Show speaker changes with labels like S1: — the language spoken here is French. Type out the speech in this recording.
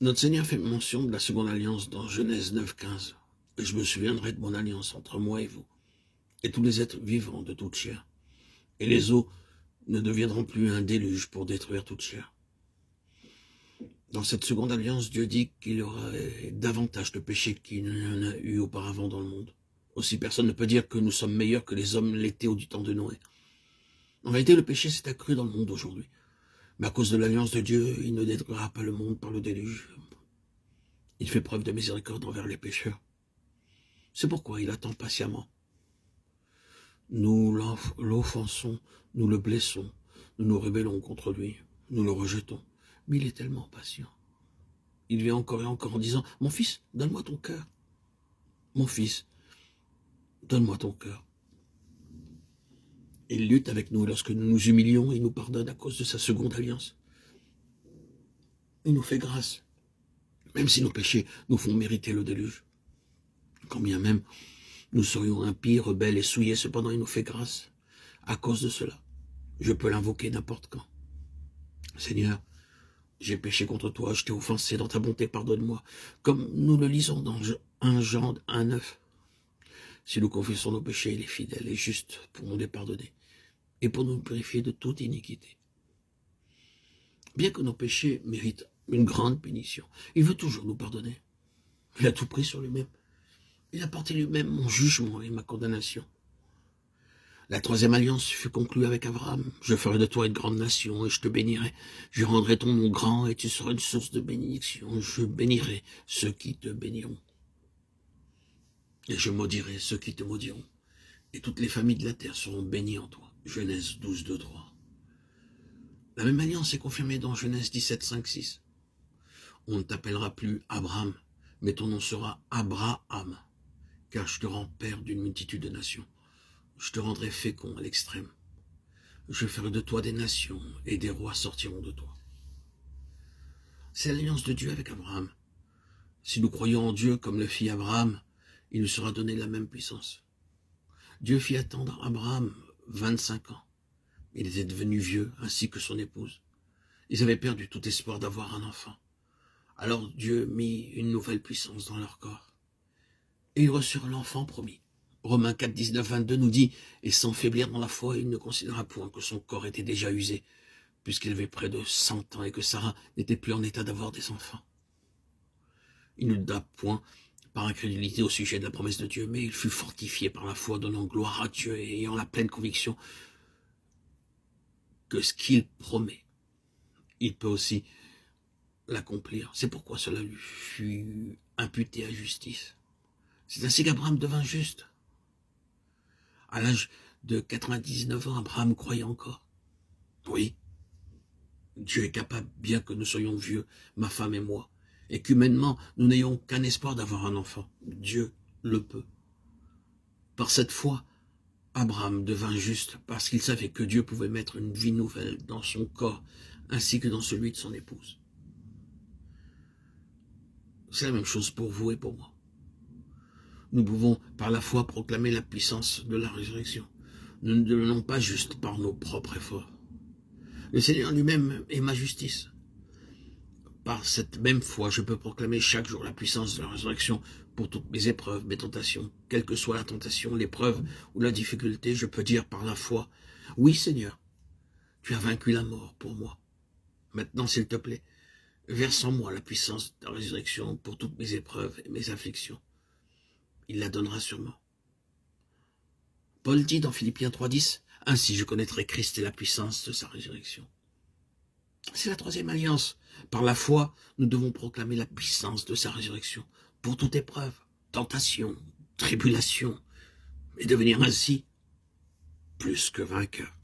S1: Notre Seigneur fait mention de la seconde alliance dans Genèse 9,15. Et je me souviendrai de mon alliance entre moi et vous, et tous les êtres vivants de toute chair. Et les eaux ne deviendront plus un déluge pour détruire toute chair. Dans cette seconde alliance, Dieu dit qu'il y aura davantage de péchés qu'il n'y en a eu auparavant dans le monde. Aussi, personne ne peut dire que nous sommes meilleurs que les hommes l'étaient au temps de Noé. En réalité, le péché s'est accru dans le monde aujourd'hui. Mais à cause de l'alliance de Dieu, il ne détruira pas le monde par le déluge. Il fait preuve de miséricorde envers les pécheurs. C'est pourquoi il attend patiemment. Nous l'offensons, nous le blessons, nous nous rébellons contre lui, nous le rejetons. Mais il est tellement patient. Il vient encore et encore en disant « Mon fils, donne-moi ton cœur. Mon fils, donne-moi ton cœur. » Il lutte avec nous lorsque nous nous humilions et il nous pardonne à cause de sa seconde alliance. Il nous fait grâce, même si nos péchés nous font mériter le déluge. Quand bien même nous serions impies, rebelles et souillés, cependant il nous fait grâce à cause de cela. Je peux l'invoquer n'importe quand. Seigneur, j'ai péché contre toi, je t'ai offensé, dans ta bonté, pardonne-moi. Comme nous le lisons dans 1 Jean 1,9. Si nous confessons nos péchés, il est fidèle et juste pour nous les pardonner et pour nous purifier de toute iniquité. Bien que nos péchés méritent une grande punition, il veut toujours nous pardonner. Il a tout pris sur lui-même. Il a porté lui-même mon jugement et ma condamnation. La troisième alliance fut conclue avec Abraham. Je ferai de toi une grande nation et je te bénirai. Je rendrai ton nom grand et tu seras une source de bénédiction. Je bénirai ceux qui te béniront. Et je maudirai ceux qui te maudiront. Et toutes les familles de la terre seront bénies en toi. Genèse 12, 2, 3. La même alliance est confirmée dans Genèse 17, 5, 6. On ne t'appellera plus Abraham, mais ton nom sera Abraham, car je te rends père d'une multitude de nations. Je te rendrai fécond à l'extrême. Je ferai de toi des nations, et des rois sortiront de toi. C'est l'alliance de Dieu avec Abraham. Si nous croyons en Dieu comme le fit Abraham, il nous sera donné la même puissance. Dieu fit attendre Abraham 25 ans. Il était devenu vieux, ainsi que son épouse. Ils avaient perdu tout espoir d'avoir un enfant. Alors Dieu mit une nouvelle puissance dans leur corps. Et ils reçurent l'enfant promis. Romains 4, 19, 22 nous dit « Et sans faiblir dans la foi, il ne considéra point que son corps était déjà usé, puisqu'il avait près de 100 ans et que Sarah n'était plus en état d'avoir des enfants. » Il ne douta point par incrédulité au sujet de la promesse de Dieu, mais il fut fortifié par la foi, donnant gloire à Dieu et ayant la pleine conviction que ce qu'il promet, il peut aussi l'accomplir. C'est pourquoi cela lui fut imputé à justice. C'est ainsi qu'Abraham devint juste. À l'âge de 99 ans, Abraham croyait encore. Oui, Dieu est capable, bien que nous soyons vieux, ma femme et moi, et qu'humainement, nous n'ayons qu'un espoir d'avoir un enfant. Dieu le peut. Par cette foi, Abraham devint juste parce qu'il savait que Dieu pouvait mettre une vie nouvelle dans son corps, ainsi que dans celui de son épouse. C'est la même chose pour vous et pour moi. Nous pouvons, par la foi, proclamer la puissance de la résurrection. Nous ne devenons pas juste par nos propres efforts. Le Seigneur lui-même est ma justice. Par cette même foi, je peux proclamer chaque jour la puissance de la résurrection pour toutes mes épreuves, mes tentations. Quelle que soit la tentation, l'épreuve ou la difficulté, je peux dire par la foi, « Oui Seigneur, tu as vaincu la mort pour moi. Maintenant, s'il te plaît, verse en moi la puissance de la résurrection pour toutes mes épreuves et mes afflictions. » Il la donnera sûrement. Paul dit dans Philippiens 3,10, « Ainsi je connaîtrai Christ et la puissance de sa résurrection. » C'est la troisième alliance. Par la foi, nous devons proclamer la puissance de sa résurrection pour toute épreuve, tentation, tribulation, et devenir ainsi plus que vainqueur.